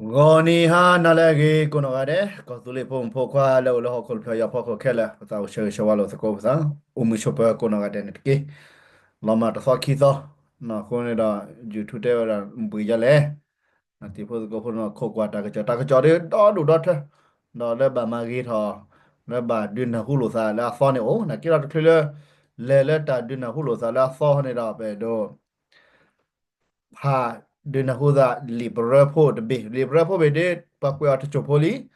Goni ha nalagi kuno ade ko tuli pum pokwa lo kol pya ya poko kela ta o shawalo sa ko sa umi shopa kuno ade ne ki lama ta sa ki sa na ko ne da ju tu te ra mbu ya le na ti pho ko pho no kho kwa ta ka cha de da du da the da le ba ma gi tho le ba dun na hu lo sa la sa ne o na ki ra tu le ta dun na hu lo sa la sa ne da be do ha de na hoda libra po de be libra po be de pa kwa to chopoli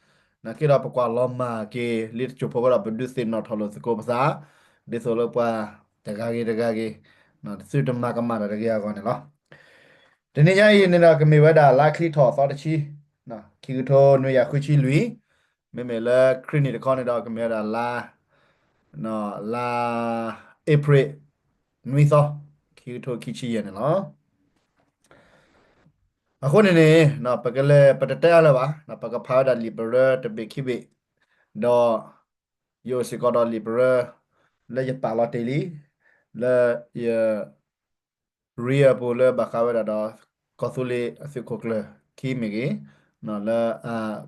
na kira pa kwa loma ke lit chopo ra be du sin not holo ko sa de solo pa de ga ge na su de ma ka ma da ge ya ko ne lo de ne ya yin ne na ke me wa da la kli tho sa de chi na ki tho no ya khu chi lui me la kri ni de ko ne da ke me da la no la april nui so ki tho ki chi yen ne lo အခုနေနေနော်ပကလေပတတဲရလာပါနော်ပကဖာဒါလီဘရတပိခိပိဒေါ်ယိုစီကောဒေါ်လီဘရလေရပါလာတေလီလေရရီယာပိုလေဘခါဝရဒါကောဆူလီအစခိုကလခိမီဂီနော်လာ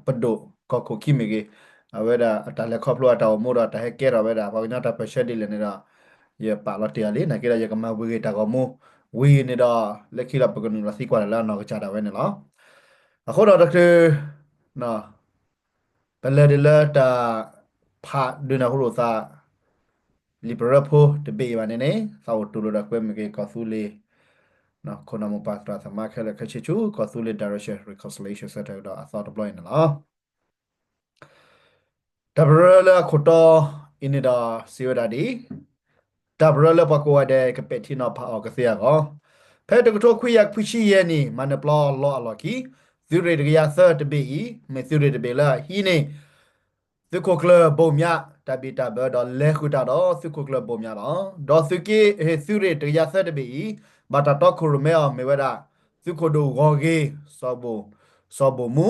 ပဒိုကောကိုခိမီဂီအဝဲဒါအတလက်ခေါပလိုအတောမို့တော့တဟဲကဲတော့ဝဲဒါဘာကနာတပရှက်ဒီလေနေတာရပါလာတေလီနကေရရကမဝေတာကမိုဝီနေတာလက်ခိလာပကနူလာစီကွာလာနော်ကချတာဝဲနေလားအခုတော့တကယ်နော်ပလဲဒီလာတာဖာဒနာဟူရိုစာလီဘရဖိုတဘေးပါနေနေသာဝတူလိုda kwem ke kasule na kona mo pastra sa makhele kachichu kasule direction reconciliation set da asa deploy na la tabrala khoto inida siwada di tabrala pakwa de kapetina pha ka sia ko phe de kto khwiyak phuchi ye ni manaplo lo aloki zure de ya sa de be me zure de be la hi ne စုခုကလဘုံမြတပိတဘဒေါ်လဲခုတာတော့စုခုကလဘုံမြတော့ဒေါ်စုကေဟေစုရတရဆက်တပိဘာတာတော့ခုရမဲအောင်မေဝဒစုခုဒိုဂောဂေစောဘမူ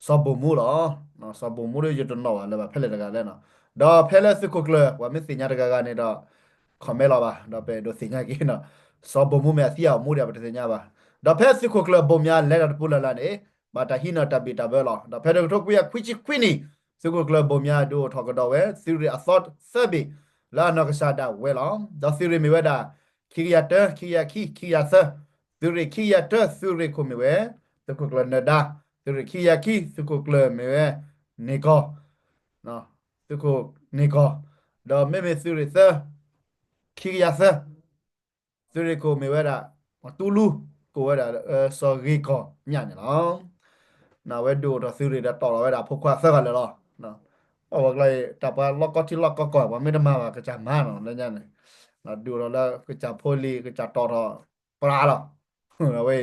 စောဘမူတော့နော်စောဘမူရရတနော်လည်းဖက်လက်တကလည်းနော်ဒေါ်ဖက်လက်စုခုကလဝမစညာတကကနေတော့ခမဲလာပါဒေါ်ပဲဒေါ်စညာကေနော်စောဘမူမြစီအောင်မူရပါတစညာပါဒေါ်ဖက်စုခုကလဘုံမြလဲတာပူလာလာနေဘာတာဟိနတပိတဘလောဒေါ်ဖက်တော့ကွေခွိချခွိနီ စုကကလဘုံများတို့ထောက်တော့ဝဲစီရီအသော့ဆက်ဘီလာနကစားတာဝဲလောဒါစီရီမီဝဲတာခီရတခီရခီရဆစီရီခီရတစီရီကိုမီဝဲစုကကလနဒါစီရီခီရစုကကလမီဝဲနေကောနော်စုကနေကောဒါမေမေစီရီဆခီရဆစီရီကိုမီဝဲတာတူလူကိုဝဲတာစော်ဂီကောညညလောနာဝဲဒိုတော့စီရီတာတော်ဝဲတာဖုတ်ခွာဆက်ကလည်းလော no oh like tapa lokot ti lokot ko wa me ma ka cha ma no le nya ne la du ro la ka cha pholi ka cha to ro pra lo we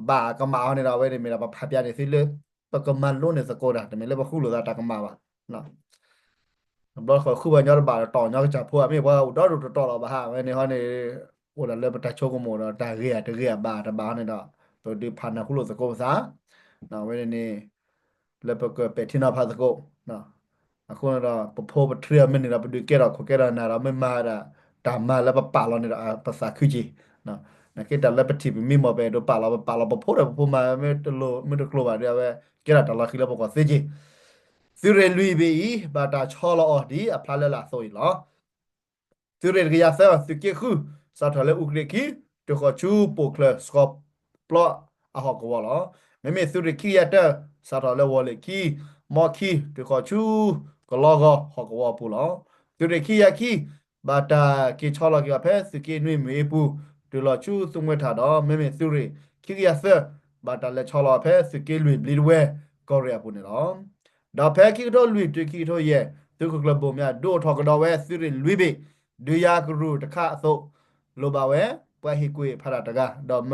ba ka ma ne da we ne me da ba pha pya ne si le pa ka man lo ne sa ko da me le ba khu lo da ta ka ma ba no တော့ခုပဲညတော့ပါတော့ညကချဖို့အမေဘာတော့တော်တော့ပါဟာမနေဟောနေဟိုလည်းပတချိုးကမောတော့တာရေတရေပါတပါနေတော့တို့ဒီဖာနာခုလို့စကောစားနော်ဝဲနေလည်းပကပတိနာဖာစကောနော်အခုတော့ပဖိုးပထရီမနေတော့ပဒူကဲတော့ခကဲတော့နာတော့မမာတာတာမလည်းပပါလို့နေတော့ပစာခွကြီးနော်နကေတလည်းပတိမိမပဲတော့ပါလာပဖိုးတော့ပဖိုးမှာမဲတလို့မတကလို့ပါရပဲကဲတော့လာခိလပကစေကြီး သူရလူဘီဘာတာချောလောဒီအဖလာလာဆိုရလောသူရကရဆာသူကေခုစာထလေဥကရကီတခချူပိုကလစကော့ပလောအဟောကဝလောမေမေသူရကီရတဲ့စာထလေဝလေကီမော်ကီတခချူကလောကဟောကဝပူလောသူရကီရကီဘာတာကေချောလောကဖဲစကေနွေမေပူဒူလောချူစုံဝဲထားတော့မေမေသူရကီရဆာဘာတာလေချောလောဖဲစကေလွေဘလီဝဲကောရီးယားပူနေလော ဒါဖဲကီတော့လူတကီတော့ရဲ့သူကကလဘုံများဒိုထောက်တော့ဝဲစီရီလူဘေဒူယာကရူတခအသုလိုပါဝဲပွားဟီကွေဖရာတကတော့မ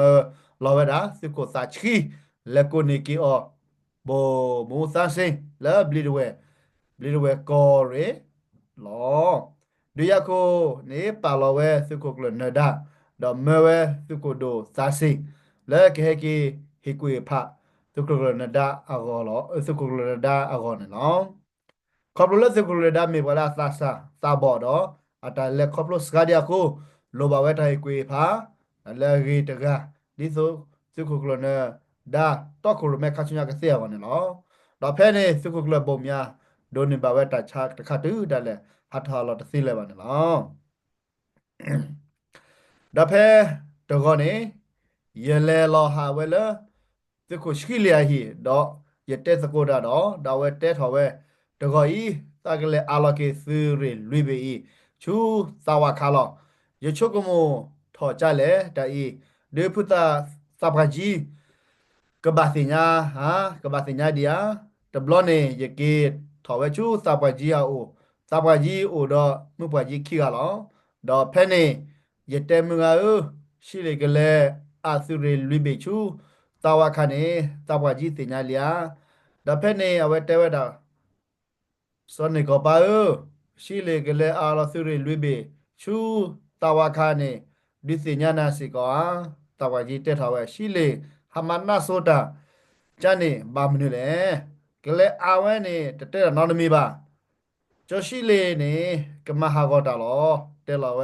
လောဝဲတာစစ်ကိုစာချီလက်ကိုနေကီအောဘောမိုးဆန်းစင်းလာဘလီဒဝဲကောရီလောဒူယာကိုနေပါလောဝဲစစ်ကိုကလနဒါတော့မဝဲစစ်ကိုဒိုစာစီလဲကေကီဟီကွေဖာ သူကလနဒါအဂောလောသူကလနဒါအဂောနေလောခေါပလိုလက်သူကလဒါမေဘလာသာဘော်တော့အတလက်ခေါပလိုစကဒီယာကိုလိုဘဝဲတိုင်ကွေဖာလဲဂီတကဒီဆိုသူကလန ဒါတော့ကိုရမဲခါချွန်ရကစေရပါနဲ့နော်တော့ဖဲနေစုခုကလပုံများဒိုနေပါဝဲတချာတခါတူဒါလဲဟာထာလောတသိလဲပါနဲ့နော်ဒါဖဲတော့ကောနေယေလဲလောဟာဝဲလစုခုရှိလျာဟီတော့ယတဲ့စကိုဒါတော့ဒါဝဲတဲထော်ဝဲတော့ကောဤသကလေအာလောကေစရီလွိပေဤချူသာဝခါလောယချုကမိုထော်ကြလဲဒါဤဒေဖုတာစပကကြီး ke bahasanya ha ke bahasanya dia teblone ye ke thawe chu sapaji a o sapaji o do mu paji khi ga lo do phe ne ye te mu ga o shi le ke le asure lui be chu tawa kha ne sapaji tinya lia do phe ne awe te we da so ne ko pa o shi le ke le a lo sure lui be chu tawa kha ne di tinya na si ko a sapaji te thawe shi le hamana soda จานนี่บามนี่แหละก็เลยอาเวนี่แต่แต่นอนมีบ่าจอชิเลนี่ก็มาหาก็ตาลอเตลอเว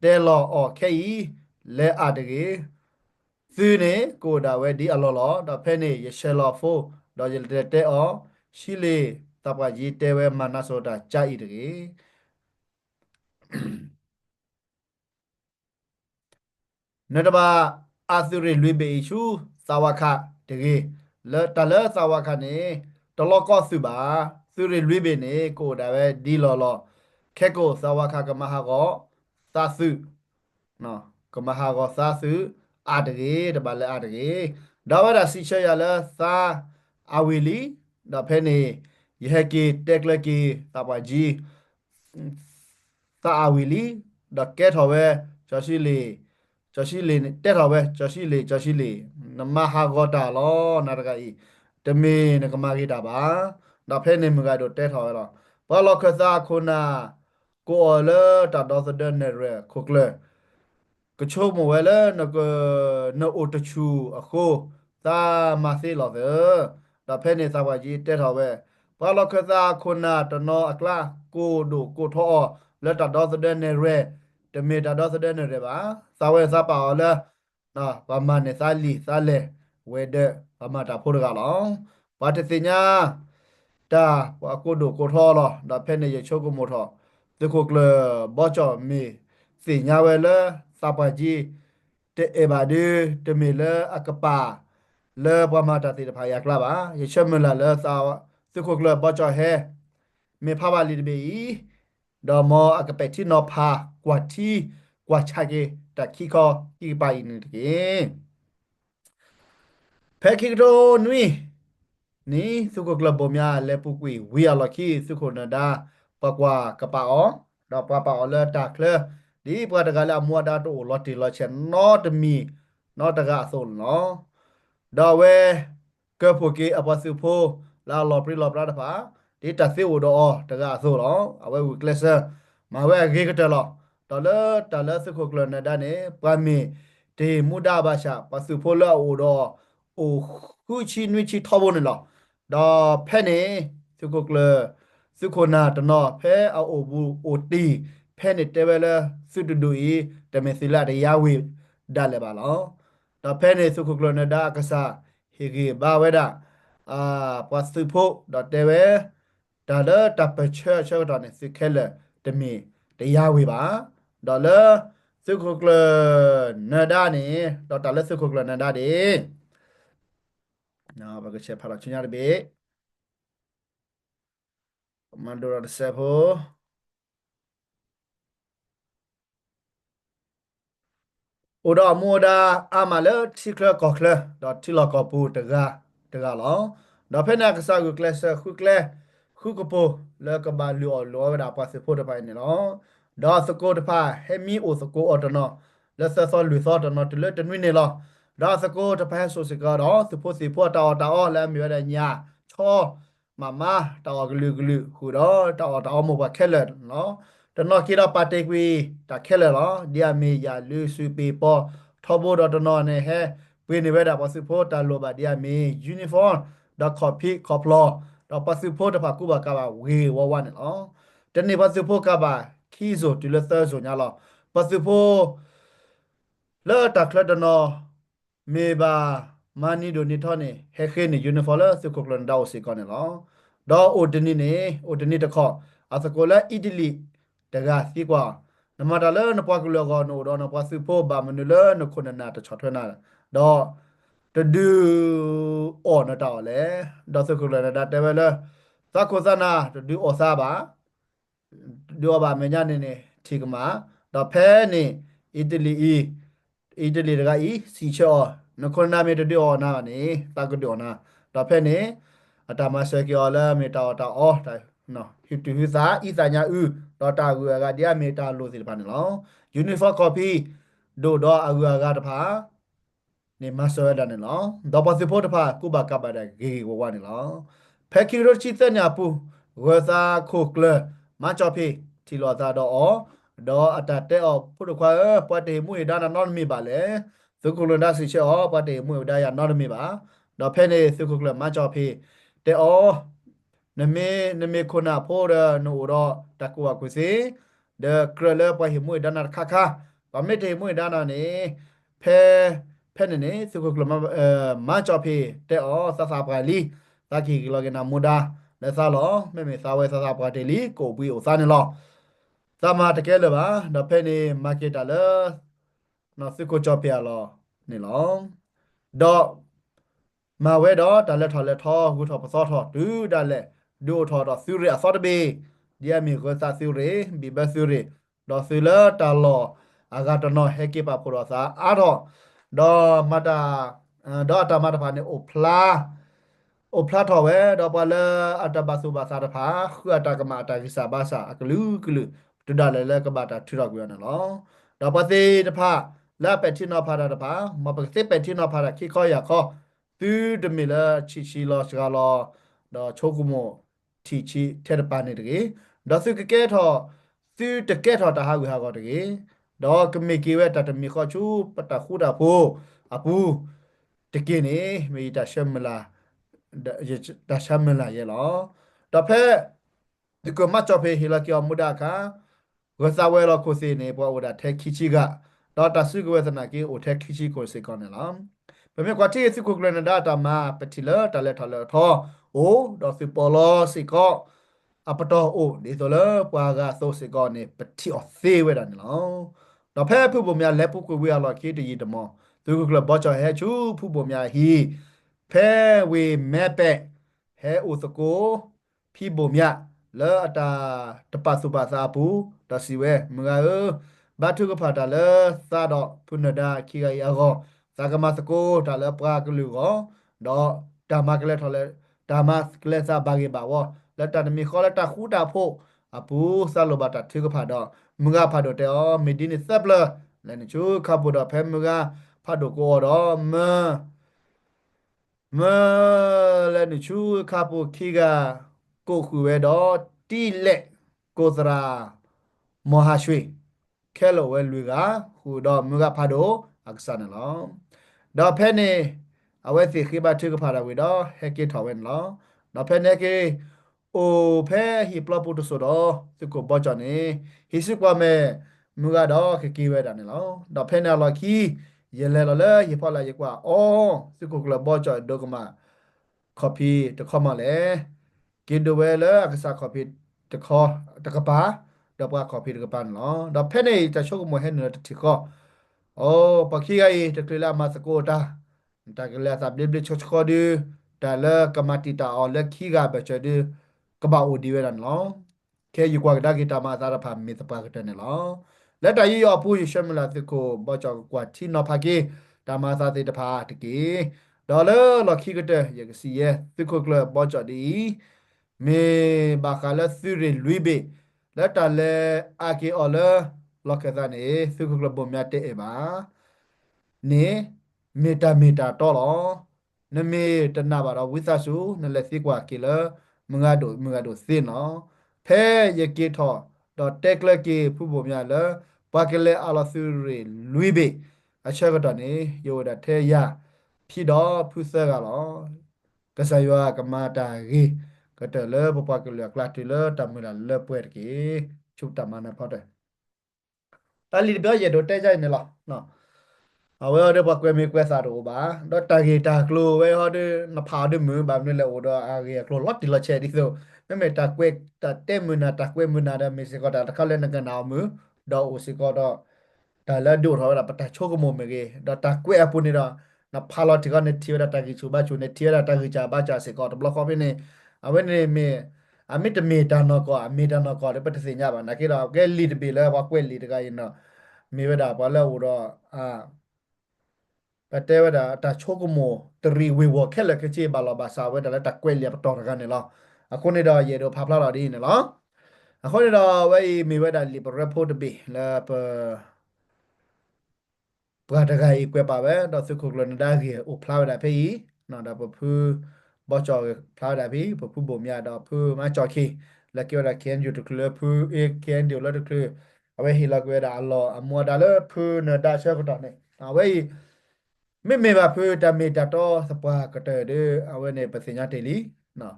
เตลออแค่อีเลอาตะเกซื้อนี่กูดาเวดีอลอลอดอเพนี่ยเชลอโฟดอเยเตเตอชิเลตะปะยีเตเวมานาโซดาจาอีตะเก နတဘာအာသုရလွေပေချူသာဝခတကေလတလသာဝခနေတလောကောစုပါသုရလွေပေနေကိုဒါပဲဒီလောလောခက်ကိုသာဝခကမဟာကောသာစုနော်ကမဟာကောသာစုအာတကေတပါလဲအာတကေဒါဝရစီချရလဲသာအဝီလီဒါဖဲနေယဟကေတက်လကေတပါကြီးသာအဝီလီဒါကဲထော်ပဲချောရှိလီ จอชิลีเตเราเว้จอชิลีนมาฮากอตาลอนาตกะอีตะเมนกมากีตาบาดาเพเนมกาโดเตทอลอปอลอคซาคุนาโกอเลตาดอสเดนเนเรคุกเลกะโชมเวเลนกนโอตชูอะโคตามาเซลอเวดาเพเนซาวาจีเตทอเวปอลอคซาคุนาตนออะกลาโกโดโกทอเลตาดอสเดนเนเร တမေတာတော့စတဲ့နေရပါစာဝဲစာပါလဲနော်ဘာမနဲ့စာလီစာလဲဝဲတဲ့ဘာမတာဖို့တကလောဘာတစညာတာဘာကိုဒိုကိုထောလောဒါဖဲနေရချိုကိုမို့ထောဒီကိုကလဘောချောမီစညာဝဲလဲစာပါကြီးတဲ့အေဘာဒီတမေလဲအကပါလဲဘာမတာတိတဖာရကလာပါရချမလာလဲစာဒီကိုကလဘောချောဟဲမေဖာပါလီတဘေดอมออากาเปที่นอพากว่าที่กว่าชาเกแต่ขี้คออีไปนึงเกแพ้คิกโดนุยนี่สุกกลบมยาเลปุกุยวิอาลอคีสุโคนาดาปะกว่ากะปาออดอปะปาออเลตาเคลดีปะตะกะละมัวดาโตลอติลอเชนนอตมีนอตะกะโซนเนาะดอเวเกโพเกอปะสุโพลาลอปริลอปราดาฟาဒီတသိဝဒအောတကဆိုတော့အဝဲဝကလစမဝဲဂေကတလောတလစခုကလနဒနေပမီတေမူဒဘာရှာပစုဖိုလောအိုတော့အိုခုချီနွီချီထောဘနလောတော့ဖဲနေစခုကလစခုနာတနောဖဲအိုဘူးအိုတီဖဲနေတဲဝဲလစုတူတူဤတမေစီလာတရဝေဒါလည်းပါလောတော့ဖဲနေစခုကလနဒကစားဟေဂေဘာဝဲဒါအာပစုဖိုတော့တဲဝဲဒါလတပချေချေတော့နေစခဲလတမီတရားဝေပါဒေါ်လာစုခုကလနဒာနေဒေါ်တာလစုခုကလနဒာဒီနော်ဘာကချက်ဖလာချင်ရပြီမန်ဒိုရဆက်ဖို့ โอดอมูดาอามาเลที่เคลก็เคลดอที่ลอกอปูตะกาลอดอเพนักษากุเคลสคุเคลคุกปูแล้วก็บาลูอลอวดาปาสิโพดไปนี่ลอดอสโกดพาเฮมีโอสโกออตนอแล้วซอลุซอตนอตเลตนวินี่ลอดอสโกดพาโซสิกาดอสิโพสิโพตาอแล้วมีวดาญาชอมาตากลือหูดอตาโมบะเคลเนาะ ตนอคิดาปาเตกวีตาเคเลลอเดียเมยาลือซูปีปอทอโบดอตนอเนเฮเวนิเวดาปาสุโพตาโลบาเดียเมยูนิฟอร์มดาคอพีคอพลอดาปาสุโพตาปากุบากาบาเววาวันเนาะตนี่ปาสุโพกาบาคีโซตุเลเตอร์โซญาลอปาสุโพเลอตาเคลดนอเมบา မာနီဒိုနီထောနေဟဲခဲနေယူနီဖော်လာစကုကလန်ဒါအိုစီကောနေလောဒေါ်အိုတနီနေအိုတနီတခေါအစကိုလာအီတလီတကစီကွာနမတလဲနပွားကလောကနိုဒေါ်နပွားစုဖို့ဘာမနလနခုနနာတချောထွနာဒေါ်တဒူအော်နတောလေဒေါ်စကုလန်ဒါတဲဝဲလသကိုသနာတဒူအော်စာပါဒူဘာမညာနေနေထီကမာဒေါ်ဖဲနေအီတလီတကစီချောနခုနာမေတဒူအော်နာနေတကဒူနာဒေါ်ဖဲနေအတမဆယ်ကျော်လာမေတာတာအော်တိုင်နော်ဟစ်တူဟိစာဣစာညာဥဒေါ်တာဂူကဒီယမေတာလို့စီတပါနေလောယူနီဖော်ကော်ပီဒိုဒေါ်အဂူကတဖာနေမဆောရဒနေလောဒေါ်ပစီဖို့တဖာကုဘကဘဒဂေဝဝနေလောဖက်ခီရိုချီတညာပူဝသာခိုကလမချော်ဖီတီလောသာတော့အော်ဒေါ်အတတဲအော်ဖုတ်ခွာပတ်တေမွေဒါနာနော်မီပါလေသုကုလန္ဒစီချောပတ်တေမွေဒါရနော်မီပါဒေါ်ဖဲနေသုကုကလမချော်ဖီတဲအော်နမေခုနာဖိုးရနိုတော့တကွာကုစီเดกรเลปะหิมวยดานาคาคาปะเมเทมวยดานานี่เพเพนนี่สุกกลมมาจอเพเตอซาซาปาลีตาคีกลอเกนามูดาและซาลอเมเมซาเวซาซาปาเตลีโกบุยโอซานี่ลอซามาตะเกเลบาดเพนี่มาเกตาเลนอสุกจอเพลอนี่ลอดอมาเวดอตาเลทอเลทอกูทอปซอทอดูดาเลดูทอดอซิเรอซอตเบဒီအမီကိုစာစီရေဘီဘစီရေဒေါ်စီလာတာလောအဂါတနောဟေကေပါပရောစာအာတော့ဒေါ်မတာဒေါ်တာမတာဖာနေအိုဖလာထော်ဝဲဒေါ်ပလာအတဘဆုဘာစာတဖာခွအတကမအတကိစာဘာစာအကလူကလူတူဒါလဲလဲကဘာတာထူတော့ကွရနော်ဒေါ်ပစေတဖာလာပက်တီနောဖာတာတဖာမပစေပက်တီနောဖာတာခိခေါ်ရခေါ်သူဒမီလာချီလောစကလောဒေါ်ချိုကူမိုချီထဲတပါနေတကေဒေါ်စုကကဲထော်သူတကဲထော်တဟာကူဟာကောတကေဒေါ်ကမေကေဝဲတတမီခေါ်ချူပတခုတာဖိုအပူတကေနေမေတာရှမလာဒါရှမလာရဲ့လောတဖက်ဒီကမတ်ချောဖေဟီလာကီအမူဒါကာဂဇဝဲလောကိုစီနေပေါ်ဝဒထဲခီချီကဒေါ်တာစုကဝဲသနာကေအိုထဲခီချီကိုစေကောနေလားဘယ်မြကွာတီစုကိုကလနဒါတာမာပတိလာတလဲထလဲထောအိုဒေါ်စီပေါ်လောစီကောအပတော်အိုဒီဆိုလပွာကဆိုစီကောနေပတိအသေးဝဲတာနော်တော့ဖဲဖုပုံများလက်ပုကွေဝဲလောခေတရီတမောသူကလဘောချဟဲချူဖုပုံများဟီဖဲဝေမဲပဲ့ဟဲအိုစကိုဖီပုံများလောအတာတပစုပါစာပူတစီဝဲမငါဘာထုကဖာတာလဲသာတော့ဖုနဒာခိကရကောသာကမစကိုတာလဲပရာကလူကောတော့တာမကလဲထော်လဲတာမကလဲစာဘာကေပါဝလက်တနမီခေါ်လက်တခူတာဖို့အပူဆာလိုဘတာထေကဖာတော့မငါဖာတော့တဲအော်မီဒီနီဆပ်လလဲနချူခပ်ဖို့တော့ဖဲမငါဖာတော့ကိုတော့မလဲနချူခပ်ဖို့ခိကကိုခုဝဲတော့တီလက်ကိုစရာမဟာရွှေခဲလိုဝဲလူကဟူတော့မငါဖာတော့အခဆန်လောတော့ဖဲနေအဝဲစီခိဘထေကဖာတော့ဝေတော့ဟက်ကေထော်ဝဲလောတော့ဖဲနေကေโอเพฮิปลอปุตโซดอสุโกบอจอနေฮิสุกวาเมမူကတော့ခကီဝဲတာနေလောတော့ဖဲနေလော်ခီရဲလဲလော်လဲဟိဖော်လာရကွာအော်စုကိုကလဘောချောဒိုကမကော်ပီတခေါမလဲကင်ဒဝဲလဲအကစားကော်ပီတခေါ်တကပါတော့ပါကော်ပီတကပန်လောတော့ဖဲနေတချို့မဟဲနေတတိကောအော်ပခိဂိုင်တကလမစကိုတာတကလစာဘလဘလချောချောဒီတာလကမတီတာအော်လက်ခီကဘချဒီကဘာအိုဒီဝဲတန်လောခဲယူကွာဒါဂီတာမာသာရဖာမေတပါကတနေလောလက်တရီရောပူရှမလာသကိုဘောချောကွာတီနောဖာကေတာမာသာတေတဖာတကေဒေါ်လာလခိကတဲ့ရကစီရဲ့သကိုကလဘောချောဒီမေဘာခလာသရီလူီဘေလက်တလဲအာကေအော်လလောကဒနေသကိုကလဘောမြတ်တဲ့ပါနေမီတာတော့လောနမေတနာပါတော့ဝိသဆုနလက်စီကွာကေလမငါတို့စင်းနော်ဖဲရကေထော်တော့တက်လက်ကေဖူပုံများလပါကလေအလာဆူရီလူီဘေအချက်ကတော့နေယောဒထဲရဖြစ်တော့ဖုဆဲကလောကဆယွာကမာတာရီကတလေပပကလေကလတ်လေတမလာလေပွဲကေချုပ်တမနာဖောက်တယ်တလီပြောရတော့တဲကြိုင်နေလားနော် เอาไว้เดี๋ยวพอกเวมีเกวสาดูบ้าดอตากีตากลัวไว้เขาด้วยนภาด้วยมือแบบนี้แหละโอ้ดออาเกียกลัวลอตติละเชดิโซไม่เมตาเกวตาเต็มมือนาตาเกวมือนาดามิสิกอดาตะเขาเล่นกันเอามือดอโอสิกอดอแต่แล้วดูเขาแบบปะตาโชกโมเมเกดอตาเกวอปุนี่ดอนภาลอติกอนเนทิวดาตากิชูบาชูเนทิวดาตากิจาบาจาสิกอดบล็อกเขาไปเนี่ยเอาไว้เนี่ยเมอามิตเมตานอกอเมตานอกอเดี๋ยวปฏิเสธยาบานะคิดว่าแกลีดบีแล้วว่าเกวลีดกันเนาะมีเวลาพอแล้วโอ้ดออ่า ปเตวดาตาโชกโมตรีวิวแค่ละกะจีบาลาบาซาเวดาละตะเกวเลียปตอรกันเนี่ยละอะคนนี่ดาเยโดภาพลาดาดีเนี่ยละอะคนนี่ดาไว้มีเวดาลิบรพอดบีละปะปะตะไกอีกเวปาเวดาสุขุกลนดาเกียอุพลาวดาเพอีนะดาปะพูบอจอพลาวดาพีปะพูบ่มยาดาพูมาจอคีละเกียวดาเคียนอยู่ตะเคลือพูเอกเคียนเดียวละตะเคลือเอาไว้ฮิลักเวดาอัลลอฮ์อะมัวดาเลพูเนดาเชฟดาเนี่ยเอาไว้ ไม่เมบาพูดามีดาโตสปากระเตอเดอเอาไว้ในปัญญาเตลีเนาะ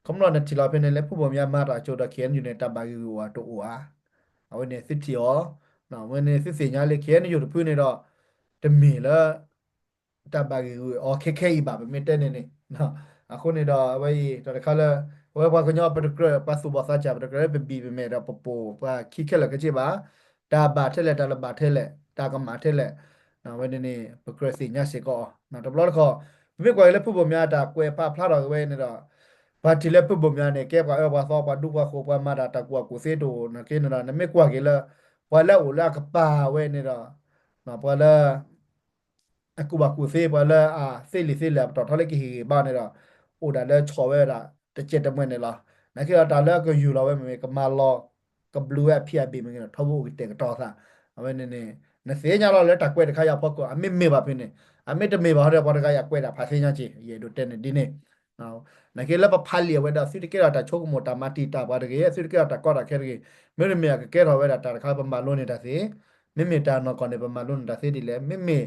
คำนวณในที่เราเป็นในเล็บผู้บ่มีมาราโจดาเขียนอยู่ในตาบากิวัวตัวอัวเอาไว้ในสิทธิอ๋อเนาะไว้ในสิสัญญาเลเขียนอยู่พื้นในดอกจะมีแล้วตาบากิวัวอ๋อแค่อีบาเป็นไม่ได้เนี่ยเนาะอะคนในดอกไว้ตอนเขาเลยไว้พอคนย่อไปตะเกรปัสสุบาสจับตะเกรเป็นบีเป็นเมดาปโปว่าคิดแค่ละก็ใช่ปะตาบาเทเลตาละบาเทเลตากมาเทเล นะวันนี้ปกติเนี่ยสิก็นะตบล้อก็ไม่กว่าเลยผู้บ่มีอาตากวยป้าพลาดเอาไว้เนี่ยปาทีเล็บผู้บ่มีเนี่ยแก้ว่าว่าซอปาดูว่าโคปามาดาตากว่ากูเสดูนะกินนะไม่กว่ากี่ละพอแล้วอุลากป้าไว้เนี่ยนะพอแล้ว aku ba ku se ba la se li se la to thale ki ba ne da o da le cho we da te che te mwen ne la na ki da le ko yu la we me ka ma lo ka blue at phia bi me ne tho bu ki te ka to sa a we ne ne se nya lo le ta kwe de kha ya pho ko a me ba phin ne a me te me ba ho de ba de ka ya kwe da pha se nya chi ye do te ne di ne na ki la pa pha li we da si de ke da ta chok mo ta ma ti ta ba de ke si de ke da ta ko da ke de me ne me ka ke ro we da ta kha ba ma lo ne da se me me ta no ko ne ba ma lo ne da se di le me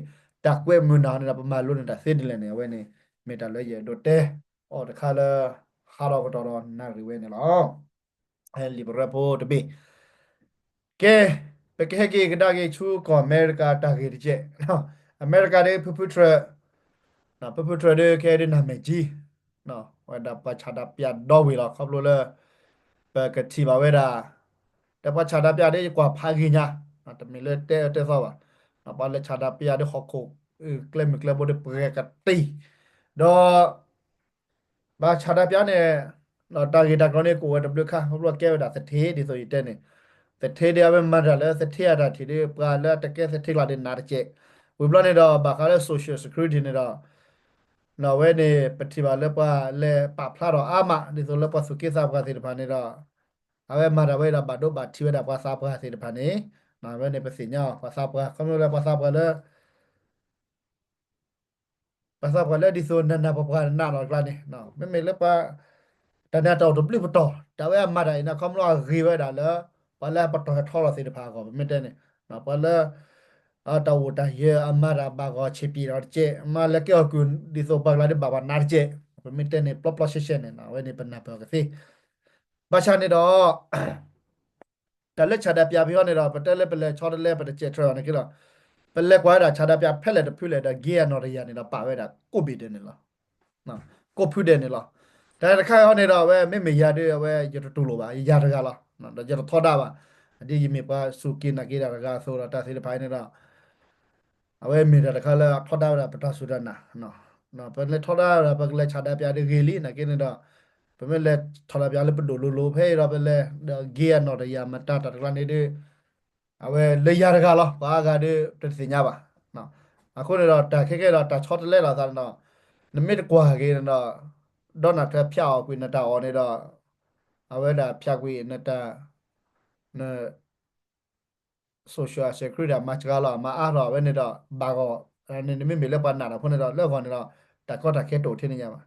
ตักเวมือนานนะประมาณรุ่นแต่เส้นเลยเนี่ยเว้ยเนี่ยเมตาเลยเยอะโดดเตะอ๋อแต่ข้าเลยข้าเราก็ตอนนักเรียนเนี่ยหรอเฮลิบราโพตบีแกไปแค่กี่ก็ได้กี่ชูก่อนอเมริกาตากกี่เจ๊เนาะอเมริกาได้พูดเถอะนะพูดเถอะได้แค่ได้นาเมจีเนาะว่าดับประชาดับยันดอวิลล์ครับรู้เลยไปกที่บาเวดาแต่ประชาดับยันได้กว่าพากินยาแต่ไม่เลือดเตะซะวะนะพอเลยชาดับยันได้ฮอกโคเกลมบไดเปรกตีดอ ba chada pya ne no target ta kone ko w kha ho ke da se the di so yite ne se the de ave ma da le se the ya da thi de pra la ta ke se the la de na de che we bla ne da ba kha le social security ne da no we ne pati ba le pa le pa phla do a ma di so le pa su ke sa ba se de ba ne da ave ma da we da ba do ba thi we da pa sa pa se de ba ne na we ne pa se nya pa sa pa ka mo le pa sa pa le pasal kalau di zona na apa na no klane no me lepa tana tau to bli to ta we ma dai na kom lo ri we da la pala pa to tho lo se de pha ko me de ne no pala a ta wo ta ye amara ba go che pi ro che ma le ke ku di so ba la de ba ba na che me de ne plop plop she she ne na we ne pa na pa ke se ba cha ne do แต่เล็กชาดาพิอาพิวเนี่ยเราเป็นเล็กเป็นเล็กชอตเล็กเป็นเจ็ดทรอนนี่ก็เป็นเล็กกว่าเราชาดาพิอาเพ่เล็กพูดเล็กแต่เกียร์นอริยานี่เราป่าไว้แต่กูบีเดนนี่เรานะกูพูดเดนนี่เราแต่ถ้าใครเขาเนี่ยเราเว้ยไม่มียาด้วยเว้ยจะตุลุบะยาระกาละนะเราจะทอดได้ปะดียิ่งมีปะสุกินนักกีฬาระกาโซลาตาสิลปายเนี่ยเรา awe mi da khala thoda da pata sudana no no pe le thoda da pe le chada pya de geli na ke ne da pe me le thoda pya le pdo lo phe da pe le ge ya no da ya mata ta da ne de awe le ya da la ba ga de te sinya ba no a ko ne da ta ke da ta chot le la da no ne me kwa ge no do na ta phya ku na ta o ne da awe da phya ku ne ta ne social security มาจากเรามาอ่านเราไว้ในดอกบางก็ในไม่มีเรื่องปัญหาพวกในดอกเรื่องของในดอกแต่ก็ถ้าแค่โตที่นี่มา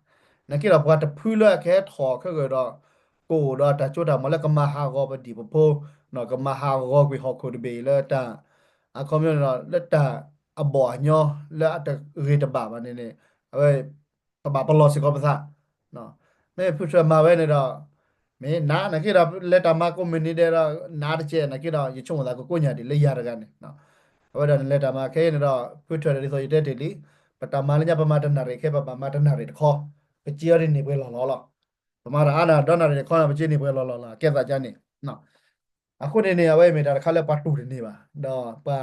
นั่นคือเราพอจะพูดเรื่องแค่ถอแค่เกิดดอกกูดอกแต่จุดเรามาแล้วก็มาหาก็ไปดีพอเนาะก็มาหาก็ไปหอกคนเบลแล้วแต่อ่ะคอมเมนต์เราแล้วแต่อ่ะบ่อเนาะแล้วแต่เรื่องตบามันนี่เอาไว้ตบาปลอสิก็ภาษาเนาะไม่พูดมาไว้ในดอก me na kira leta ma ko mini de na che na kira ye chung da ko nya de le yar ga ne no awai dan le ta ma ke ne da putwa de so yite de li pata ma le nya pa ma dan na re ke pa ma dan na re kho pe chi ri ni pwe lo lo pa ma ra ana dan na re kho na pe chi ni pwe lo la ke sa cha ni no အခုနေနေရဝဲမေတာခါလဲပတ်တူနေပါတော့ပါ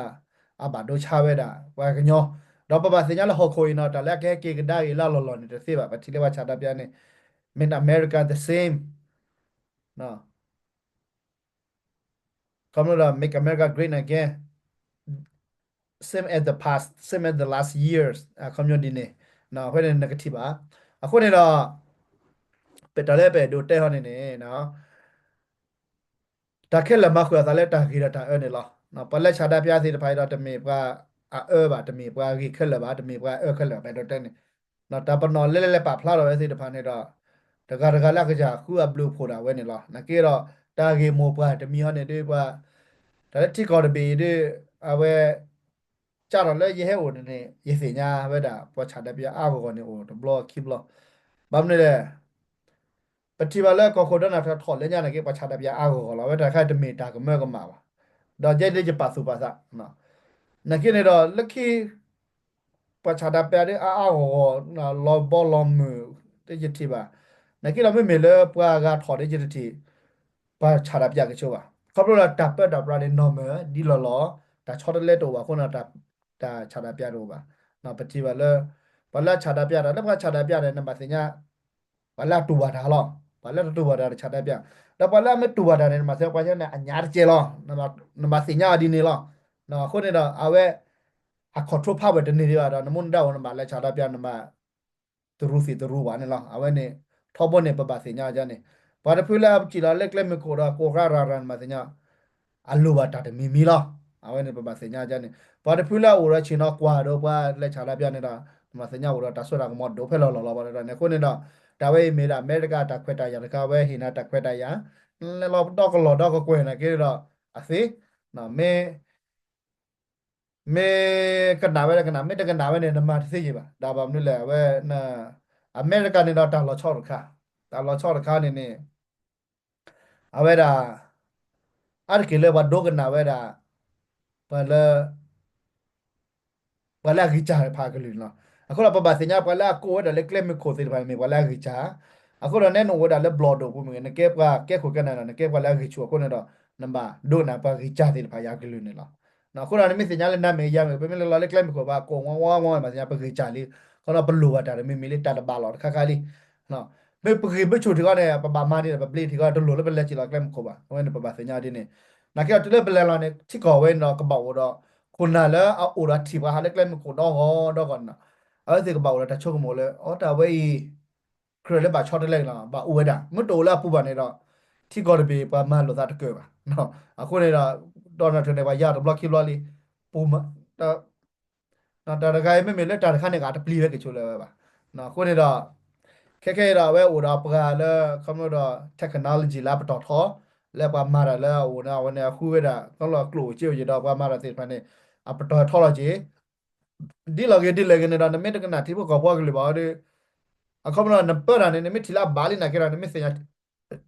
အဘဒိုချဝဲတာဝဲကညောတော့ပပစညာလဟခိုင်းတော့တလက်ကဲကေကဒါရီလာလော်လော်နေတဲ့စေပါပတိလေဝချတာပြန်နေမင်အမေရိက the same နော် come on make America great again same as the past same as the last years community နေနော်ခွဲ့နေ negative ပါအခုနေတော့ပက်တလဲပဲဒိုတဲဟောနေနေနော် ta khel la ma khwa ta le ta gi ra ta ne la na pa le cha da pya si ta phai da ta me pa ba ta me pa gi khel la ba ta me pa khel la ba do ta ne na ta pa no le pa phla ro si ta pha ne da da ga la ga ja khu a blue pho da we ne la na ke ro ta gi mo pa ta mi ha ne de pa ta le ti ko de be de a we cha ro le ye he o ne ye si nya we da pa cha da pya a ko ne o to block keep block bam ne le ปฏิบัติแล้วก็คนนั้นถอดเล่นยาในเก็บประชาธิปไตยอ้าวก็เราไว้แต่แค่จะมีตาก็เมื่อก็มาว่ะดอกใจได้จะปัสสุปัสสะเนาะนักเรียนเราลักขี้ประชาธิปไตยได้อ้าวก็เราบอลลมือได้ยินทีบ่ะนักเรียนเราไม่มีเลยปว่าการถอดได้ยินทีประชาธิปไตยก็ชัวร์เขาบอกเราดับเราเนี่ยนอมดีหล่อแต่ชอบเล่นตัวว่าคนเราแต่ชาธิปไตยรู้ป่ะเนาะปฏิบัติแล้วพอแล้วชาธิปไตยแล้วพอชาธิปไตยเนี่ยนำมาสิ่งนี้พอแล้วตัวด่าเรา ပါလက်တူပါတာချတဲ့ပြဒါပါလက်မတူပါတာနဲ့မှာဆက်ကွာချက်နဲ့အညာကျဲလောနမစညာဒီနေလောနော်ခုနေတော့အဝဲအခေါ်ထုတ်ဖပဲတနေရတာနမွန်တော့နမလက်ချတာပြနမသူရူစီသူရူပါနေလောအဝဲနေထောပေါ်နေပပစညာကြနေဘာတဖူလာကြည်လာလက်လက်မကိုတော့ကိုရရန်မစညာအလိုပါတာမီမီလောအဝဲနေပပစညာကြနေဘာတဖူလာဝရချင်တော့ကွာတော့ပါလက်ချတာပြနေတာမစညာဝရတာဆွတာကမတော့ဖဲလောလောပါတော့နေခုနေတော့ ဒါဝဲမေတာအမေရိကတာခွက်တာရတကဝဲဟိနာတာခွက်တာရလဲလောတော့ကွယ်နေကြတော့အစေနော်မေကနာဝဲကနာမေတကနာဝဲနေနမသိကြီးပါဒါပါမလို့လဲဝဲနာအမေရိကနေတော့တာလောချော့ခါတာလောချော့ခါနေနေအဝဲတာအရကေလေဘဒိုကနာဝဲတာပလဲ wala gicha pha kalu no akola papa senya pala ko da le klem ko se ba me wala gicha akola ne no da le blood do bu me ne ke ko kana na ke wala gichu ko ne do namba do na pa gicha se ba ya kalu ne la na akola ne me senya le na me ya me pe me le klem ko ba ko wa ma senya pa gicha li kola blu wa da me me le ta da ba lo kha kha li no me pe me chu ti ko ne papa ma ni ba ble ti ko do lo le le chi la klem ko ba wa ne papa senya di ne na ke to le ble la ne chi ko we no ko ba wo do คนน่ะแล้วเอาอุระทีว่าหาเล็กๆมันคนดอกฮอดอกก่อนน่ะเอาสิก็บอกแล้วแต่ชกหมดเลยอ๋อแต่ว่าเคยเลยบ่ชอบได้เลยล่ะบ่อวยดะมันโตแล้วปุ๊บเนี่ยတော့ที่ก็be ประมาณလို့သာတကယ်ပါเนาะအခုနေတော့တော့တော့နေပါရတော့ block คิดလို့လေပုံမတော့တာတကယ်ไม่มีเลยတာတခါနေကတပလီပဲကချိုးလဲပါเนาะအခုနေတော့ခဲတော့ပဲဟိုတော့ပကလဲခမလို့တော့ technology လာပတော်ထောလဲပါမာရလဲဟိုနော်ဝနေအခုဝဲတာတော့ကလိုချေရတော့ပါမာရစစ်ဖာနေအပတော်ထော်လာကြီးဒီလကေနေတာနမေတကနာတိဘကောပွားကလေးပါတဲ့အခုမနာနပရာနေနမေထီလာဘာလီနာကရနမေစညာ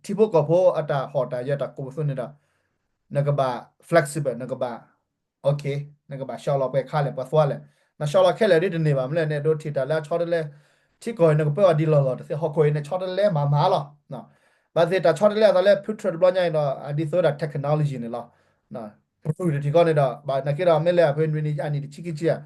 တိဘကောဖောအတာဟော်တာရတာကိုစွနေတာနကဘာ flexible နကဘာ okay နကဘာရှော်လောက်ပဲခါလဲပတ်သွားလဲနရှော်လောက်ခဲလဲဒီနေပါမလဲနဲ့တို့ထီတာလာချော်တယ်လဲที่ก่อนนก็เปิดดีหล่อๆแต่ฮอกอยเนี่ยชอตเลยมาหรอเนาะบาเซตาชอตเลยตอนแรกพุทธบล็อกใหญ่เนาะอดีตสุดเทคโนโลยีเนี่ยหรอเนาะพูดที่ก่อนเนี่ยบานักกีฬาไม่เลยเพื่อนวินิจอันนี้ชิคิจิอ่ะ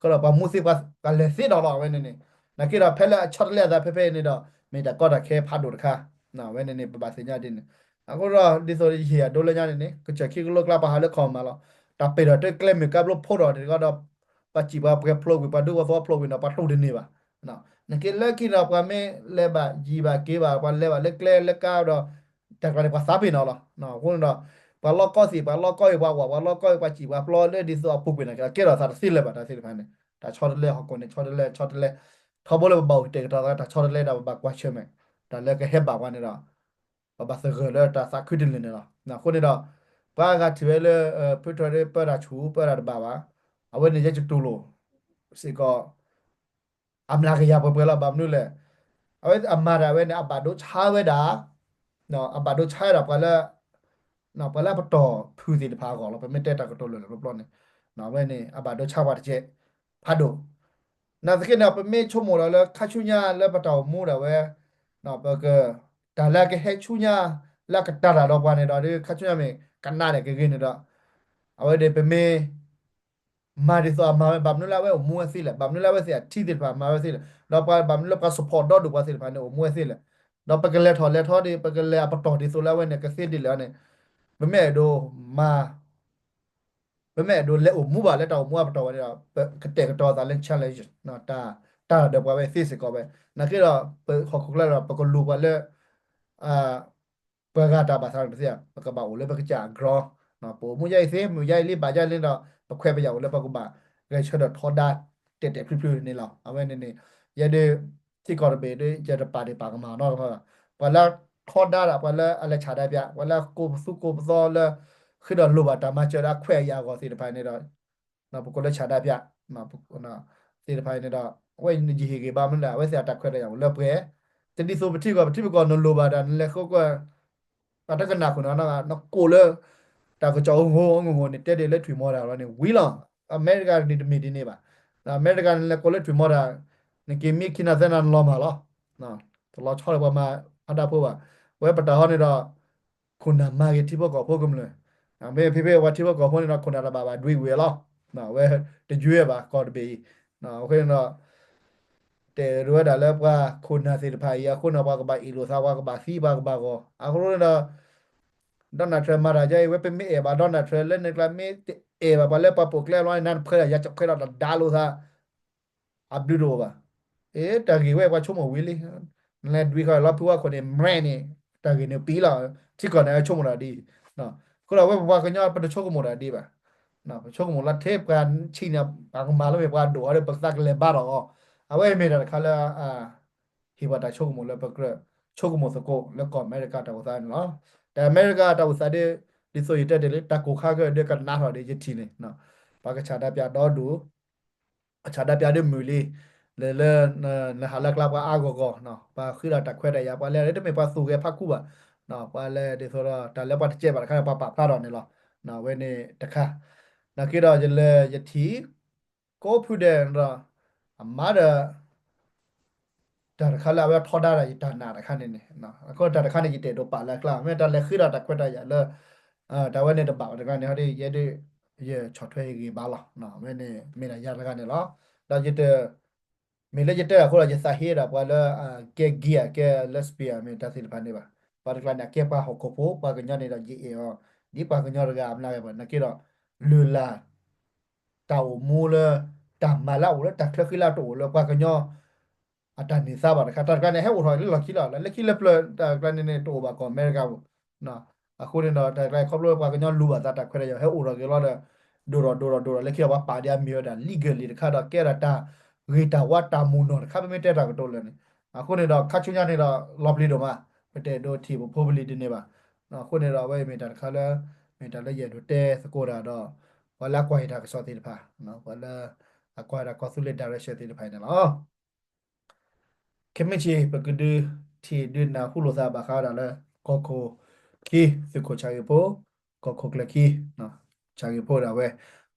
ก็เราบามูสิบก็เลยสิดอลลาร์เว้ยเนี่ยนักกีฬาเพลชอตเลยแต่เพ่เนี่ยเนาะไม่ได้ก็ได้แค่พัดดูดค่ะเนาะเว้ยเนี่ยบาเซญาดินอ่ะก็เราดิโซเฮียโดนเลยเนี่ยก็จะคิดลูกลาบาฮาเลคอมมาหรอแต่เป็นเราเคลมมีกับลูกพูดเราเนี่ยก็เราปัจจุบันเพื่อพลอยไปดูว่าตัวพลอยเนี่ยปัดดูดินี่ป่ะเนาะ นกเลกินาปาเมเลบะจีบะเกบะปาเลบะเลกเลเลกาดอแต่ก็เลยภาษาพี่น้องล่ะเนาะคนดอปาลอกก็สิปาลอกก็อีว่าปาลอกก็อีว่าจีบะปลอเลดิสอปุกเป็นนะเกลอซาสิเลบะตาสิพันเนี่ยตาชอดเลฮอกคนเนี่ยชอดเลทบเลบะบ่เตกตาตาชอดเลดาบะกว่าเชมตาเลก็เฮบะว่าเนี่ยดอบะสะเกเลตาสักขึ้นเลยเนี่ยล่ะนะคนเนี่ยดอปากาทิเวเลพุทธเรเปราชูเปราบาวะเอาไว้เนี่ยจะตุโลสิก็ amla ke ya pela bam nu le awe amara we ne abado cha we da no abado cha da pala no pala pato phu ti pha ko lo pe mete ta ko to lo lo plon ne နော်ဝဲနေအဘတော့ချပါတဲ့ဖတ်တော့နာစကေနာပမေချုံမော်လာခါချုညာလဲပတောင်မိုးတယ်ဝဲနော်ဘကဒါလာကဟဲချုညာလက်ကတာလာတော့ဘာနေတော့ဒီခါချုညာမေကနာတယ်ကေကေနေတော့အဝဲဒီပမေမာဒီဆိုမာဘာမနလာဝဲမွေးစီလေဘာမနလာဝဲစီတီတယ်ပါမာဝဲစီလေတော့ဘာဘာမနလာက support တော့ဒူပါစီပါနေမွေးစီလေတော့ပကလက်ထောဒီပကလက်အပတော်ဒီဆိုလာဝဲနေကစီဒီလာနေမမဲတော့မာ ဘယ်မဲ့တို့လက်အမူပါလက်တော်မူပါတော်ရတော့ကတဲ့ကတော့ဒါလည်း challenge နော်တာတော့ပဲ physical ပဲနကေတော့ခေါခုလာတော့ပကလူပါလက်အာပကတာပါစားတယ်ပကပါဦးလည်းပကကြာ grow နော်ပိုမူရိုက်သေးမူရိုက်လေးပါကြလင်းတော့ပခွဲပရဦးလည်းပကပါကဲချတော့ထောဒါတက်ဖိဖိနေလောက်အဝဲနေရတဲ့တိကောပဲတဲ့ကြတဲ့ပါတဲ့ပါကမာနော်ပလာထောဒါပလာအလက်ချတာပြဝလာကိုစုကိုစောလခိတော့လိုပါတမချရာခွဲရကောစီတဖိုင်နေတော့နော်ပကိုလက်ချတာပြနော်ပကိုနော်စီတဖိုင်နေတော့ဝဲနေကြီးဟေကဘာမလဲဝဲစရာတက်ခွဲတဲ့အောင်လက်ပွဲတတိဆိုပတိကောနော်လိုပါတာလက်ခောကပတကနာခုနော်နော်ကိုလေတာကကြောင်းဟိုငုံနေတက်တယ်လက်ထွေမောတာတော့နေဝီလောင်အမေရိကန်ဒီမီဒီနေပါအမေရိကန်လက်ကိုလက်ထွေမောတာနေကမီခိနာဇန်နန်လောမာလောနော်တော်ချောရပါမှာအတာဖို့ပါဝဲပတာဟောနေတော့ခုနမာဂေတိဘောကောဖို့ကမလဲအမေဖေဖေဝတ်တိဘောကောဖို့နေတော့ခုနတာပါဒွေဝဲလောနော်ဝဲတကြွေပါကောတပေနော်โอเคနော်แต่รู้ว่าแล้วว่าคุณนาสิทธิภายคุณเอาว่ากบอีโลซาว่ากบซีว่ากบก็อะคุณนะดอนนาเทรมาราใจเว็บเป็นไม่เอบาดอนนาเทรเล่นในกลางไม่เอบาไปเล่นปะปกเล่ร้อยนั้นเพื่ออยากจะเพื่อเราดาโลซาอับดุโรบะตะกี้เว้ยว่าชั่วโมงวิลลี่แล้วดูเขาเราพูดว่าคนเนี่ยแม่เนี่ยตะกี้เนี่ยปีละที่ก่อนเนี่ยชั่วโมงละดีเนาะก็เราเว้ยว่ากันยอดเป็นชั่วโมงละดีป่ะเนาะชั่วโมงละเทปกันชิเนี่ยบางมาแล้วเว้ยว่าดูอะไรปักซักเลยบ้าหรอเอาไว้ไม่ได้เขาเลยฮิวาตาชั่วโมงละปักเกอชั่วโมงสกุลแล้วก่อนอเมริกาตะวันตกเนาะแต่อเมริกาตะวันตกဒီဆိုရတဲ့လေတကူခါကတဲ့ကနာဟော်ဒီချီနေနော်ဘာကချာတာပြတော့ဒူအခြားတပြတဲ့မူလီလဲနဟာလကလာပါအာဂောကောနော်ပါခိရတခွဲတဲ့ရပါလဲတဲ့မေပါစုခဲ့ဖကူပါနော်ပါလဲဒီဆိုတော့တလဲပါတကျဲပါခါပါပါဖတော့နေလောနော်ဝဲနေတခါနော်ကိတော့ရလဲယတိကိုဖူတဲ့တော့အမားဒါခါလာဝဲထော်ဒါရတာနာတခါနေနေနော်အခုဒါတခါနေကြတဲ့တော့ပါလဲကလာမဲတလဲခိရတခွဲတဲ့ရလဲဒါဝဲနေတဲ့ပါတကနေဟောဒီရဲတဲ့ရဲချော်ထွဲကြီးပါလားနော်မဲနေမေနာရတကနေလားဒါကြတဲ့မေလည်းကြတဲ့ခေါ်ရစာဟေးတာပါလားကဲဂီယာကဲလက်စပီယာမေတာစီလပနေပါပါတကနာကဲပါဟောကိုပိုပါကညနေတော့ဂျီအောဒီပါကညရကအမလာပဲနကေတော့လူလာတောက်မူလတမလာဦးလတခလခိလာတိုလပါကညအတန်နေစားပါတခါတကနေဟဲ့ဝထော်လခိလာလက်ခိလက်ပလတကနေနေတိုပါကောအမေရိကဘူးနော်အခုနေတော့တိုက်ခေါပလို့ပါကညလူပါတာခွဲရဟဲ့ဦးရကေလာဒိုရလက်ခိပါပါဒီမီရတာ legally တခါတော့ကဲရတာဂေတာဝတာမူနော်ခါပမေတက်တာကတော့လည်းအခုနေတော့ခါချွညာနေတော့ lovely တော့မှာတဲ့တို့တီဖို့ probability နေပါနော်ခုနေတော့ဝဲမေတာခါလဲမေတာလည်းရတော့တဲစကိုတာတော့ဝလာကွာတာကစောတိတဖာနော်ဝလာအကွာတာ consulate direction တိတဖိုင်နော်ခေမချေပကဒတီဒနာခုလိုစားပါခါတာလဲကိုကိုကီစကိုချာရပိုကိုကိုကလကီနော်ချာရပိုတာဝဲ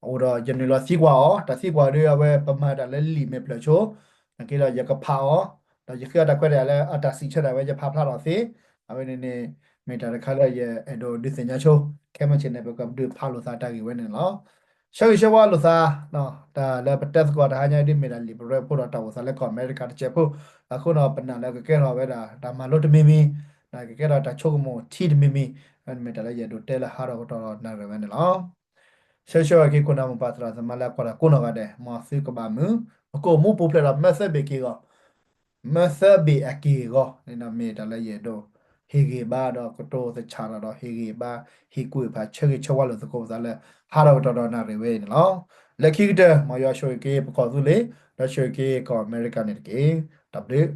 အော်တော့ဂျန်နလစီကွာอ๋อတစီကွာတွေဝဲပမာတာလဲလီမေပလချိုကေတော့ရကဖာอ๋อတော့ရခရတာခွဲတယ်လဲအတာစီချက်တာပဲရဖာဖလာတော့စီအဝဲနေမေတာခါလဲရအဲ့တော့ဒီစညာချိုခဲမချင်တဲ့ဘကဒဖာလို့စားတာကြီးဝဲနေနော်ရှောဝလို့စားနော်ဒါလဲပတက်ကွာဒါညာဒီမေတာလီဘရပို့တော့တော်စားလဲကောအမေရိကတချက်ဖို့အခုတော့ပနလဲကဲတော့ပဲဒါမှလို့တမီမီဒါကဲတော့တချို့ကမို့ထီတမီမီအဲ့မေတာလဲရတော့တဲလာဟာတော့တော်နာရပဲနော်ရှောကေကုနာမပါတရာသမလာကောကုနာကတဲ့မဆီကဘာမူအကိုမူပိုပလာမဆက်ဘေကေကမဆက်ဘေအကေကနေနမေတာလဲရတော့ဟေဂေဘာတော့ကတိုသချာတော့ဟေဂေဘာဟေကွေဘာချေချဝါလို့သကောစားလဲဟာတော့တော်နာရပဲနော်လက်ခိတဲ့မယောရှောကေပကောစုလေရရှိကေကောအမေရိကန်နေကေတပ်